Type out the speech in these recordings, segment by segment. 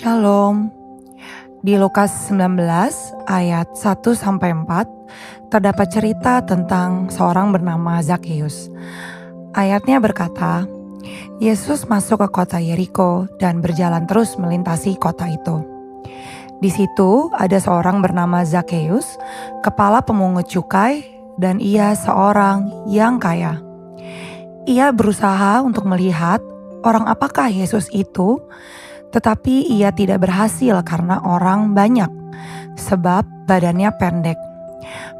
Shalom. Di Lukas 19 ayat 1-4 terdapat cerita tentang seorang bernama Zakheus. Ayatnya berkata, Yesus masuk ke kota Yeriko dan berjalan terus melintasi kota itu. Di situ ada seorang bernama Zakheus, kepala pemungut cukai, dan ia seorang yang kaya. Ia berusaha untuk melihat orang apakah Yesus itu, tetapi ia tidak berhasil karena orang banyak, sebab badannya pendek.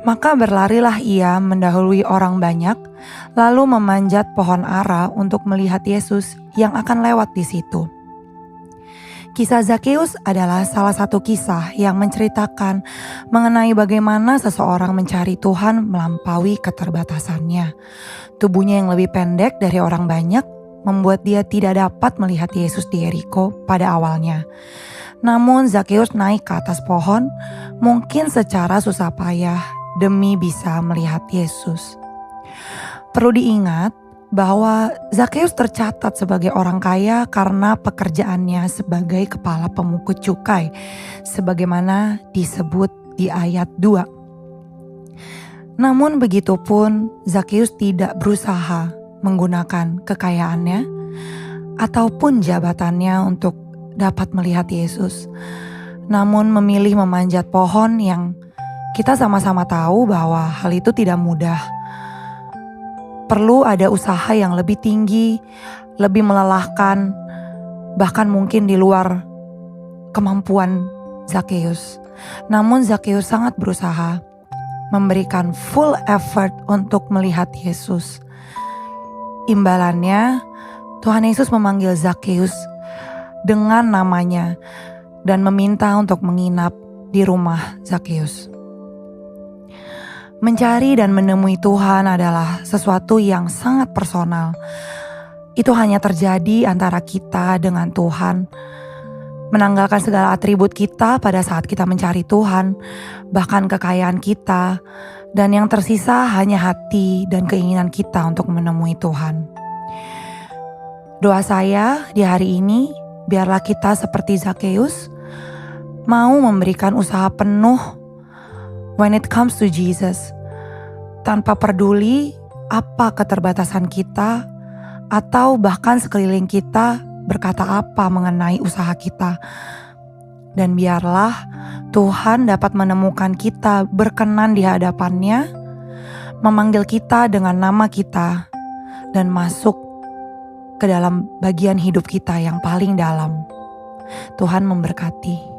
Maka berlarilah ia mendahului orang banyak, lalu memanjat pohon ara untuk melihat Yesus yang akan lewat di situ. Kisah Zakheus adalah salah satu kisah yang menceritakan mengenai bagaimana seseorang mencari Tuhan melampaui keterbatasannya. Tubuhnya yang lebih pendek dari orang banyak membuat dia tidak dapat melihat Yesus di Yeriko pada awalnya. Namun Zakheus naik ke atas pohon, mungkin secara susah payah demi bisa melihat Yesus. Perlu diingat bahwa Zakheus tercatat sebagai orang kaya karena pekerjaannya sebagai kepala pemungut cukai, sebagaimana disebut di ayat 2. Namun begitupun Zakheus tidak berusaha menggunakan kekayaannya ataupun jabatannya untuk dapat melihat Yesus, namun memilih memanjat pohon yang kita sama-sama tahu bahwa hal itu tidak mudah. Perlu ada usaha yang lebih tinggi, lebih melelahkan, bahkan mungkin di luar kemampuan Zakheus. Namun Zakheus sangat berusaha memberikan full effort untuk melihat Yesus. Imbalannya, Tuhan Yesus memanggil Zakheus dengan namanya dan meminta untuk menginap di rumah Zakheus. Mencari dan menemui Tuhan adalah sesuatu yang sangat personal. Itu hanya terjadi antara kita dengan Tuhan. Menanggalkan segala atribut kita pada saat kita mencari Tuhan, bahkan kekayaan kita, dan yang tersisa hanya hati dan keinginan kita untuk menemui Tuhan. Doa saya di hari ini, biarlah kita seperti Zakheus, mau memberikan usaha penuh when it comes to Jesus, tanpa peduli apa keterbatasan kita, atau bahkan sekeliling kita berkata apa mengenai usaha kita. Dan biarlah Tuhan dapat menemukan kita berkenan di hadapannya, memanggil kita dengan nama kita, dan masuk ke dalam bagian hidup kita yang paling dalam. Tuhan memberkati.